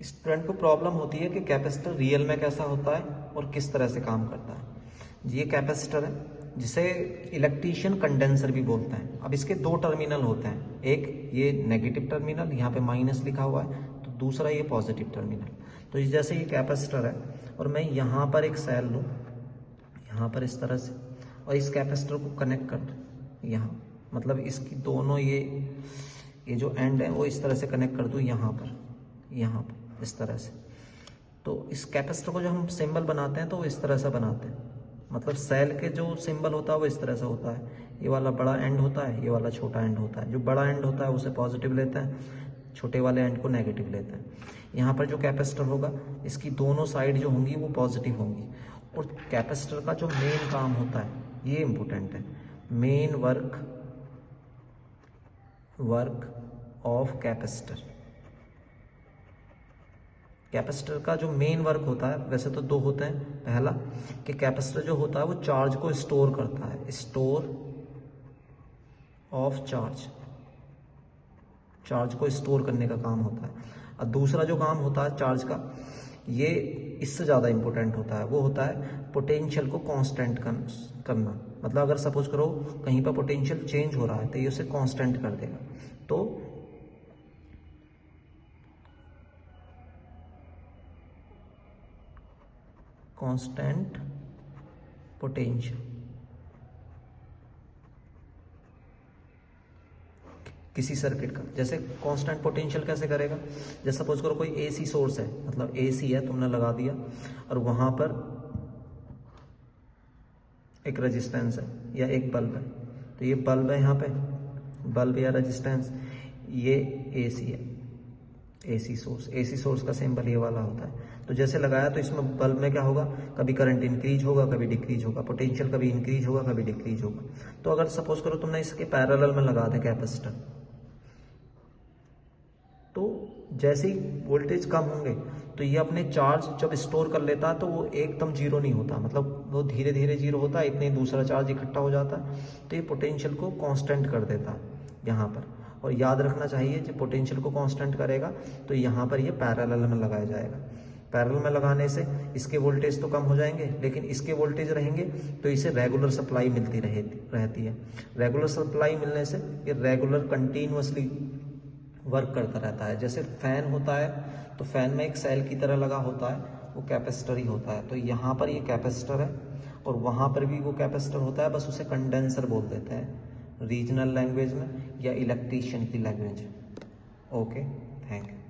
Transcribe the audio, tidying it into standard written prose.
Student को problem होती है कि कैपेसिटर रियल में कैसा होता है और किस तरह से काम करता है। ये कैपेसिटर है जिसे इलेक्ट्रीशियन कंडेंसर भी बोलते हैं। अब इसके दो टर्मिनल होते हैं, एक ये नेगेटिव टर्मिनल, यहाँ पे माइनस लिखा हुआ है, तो दूसरा ये पॉजिटिव टर्मिनल। तो जैसे ये कैपेसिटर है और मैं यहाँ पर एक सेल लूँ, यहाँ पर इस तरह से, और इस कैपेसिटर को कनेक्ट कर दूँ यहाँ, मतलब इसकी दोनों ये जो एंड है वो इस तरह से कनेक्ट कर दूँ यहाँ पर इस तरह से। तो इस कैपेसिटर को जो हम सिंबल बनाते हैं तो वो इस तरह से बनाते हैं, मतलब सेल के जो सिंबल होता है वो इस तरह से होता है। ये वाला बड़ा एंड होता है, ये वाला छोटा एंड होता है। जो बड़ा एंड होता है उसे पॉजिटिव लेते हैं, छोटे वाले एंड को नेगेटिव लेते हैं। यहाँ पर जो कैपेसिटर होगा इसकी दोनों साइड जो होंगी वो पॉजिटिव होंगी। और कैपेसिटर का जो मेन काम होता है, ये इंपॉर्टेंट है, main work of capacitor. Capacitor का जो मेन वर्क होता है, वैसे तो दो होते हैं। पहला कि कैपेसिटर जो होता है वो चार्ज को स्टोर करता है, स्टोर ऑफ चार्ज को स्टोर करने का काम होता है। और दूसरा जो काम होता है चार्ज का, ये इससे ज़्यादा इंपॉर्टेंट होता है, वो होता है पोटेंशियल को कांस्टेंट करना। मतलब अगर सपोज करो कहीं पर पोटेंशियल चेंज हो रहा है तो ये उसे कांस्टेंट कर देगा। तो कांस्टेंट पोटेंशियल किसी सर्किट का, जैसे कांस्टेंट पोटेंशियल कैसे करेगा, जैसे सपोज करो कोई एसी सोर्स है, मतलब एसी है, तुमने लगा दिया और वहां पर एक रेजिस्टेंस है या एक बल्ब है, तो ये बल्ब है, यहाँ पे बल्ब या रेजिस्टेंस, ये एसी है, एसी सोर्स का सिंबल ये वाला होता है। तो जैसे लगाया तो इसमें बल्ब में क्या होगा, कभी करंट इंक्रीज होगा, कभी डिक्रीज होगा, पोटेंशियल कभी इंक्रीज होगा, कभी डिक्रीज होगा। तो अगर सपोज करो तुमने इसके पैरेलल में लगा दे कैपेसिटर, तो जैसे ही वोल्टेज कम होंगे तो ये अपने चार्ज जब स्टोर कर लेता है तो वो एकदम जीरो नहीं होता, मतलब वो धीरे धीरे जीरो होता है, इतने दूसरा चार्ज इकट्ठा हो जाता है, तो ये पोटेंशियल को कांस्टेंट कर देता है यहाँ पर। और याद रखना चाहिए जब पोटेंशियल को कांस्टेंट करेगा तो यहाँ पर ये पैरेलल में लगाया जाएगा। पैरेलल में लगाने से इसके वोल्टेज तो कम हो जाएंगे, लेकिन इसके वोल्टेज रहेंगे तो इसे रेगुलर सप्लाई मिलती रहती है। रेगुलर सप्लाई मिलने से ये रेगुलर कंटिन्यूअसली वर्क करता रहता है। जैसे फैन होता है तो फैन में एक सेल की तरह लगा होता है, वो कैपेसिटर ही होता है। तो यहाँ पर ये कैपेसिटर है और वहाँ पर भी वो कैपेसिटर होता है, बस उसे कंडेंसर बोल देते हैं रीजनल लैंग्वेज में या इलेक्ट्रीशियन की लैंग्वेज में। Okay, thank you.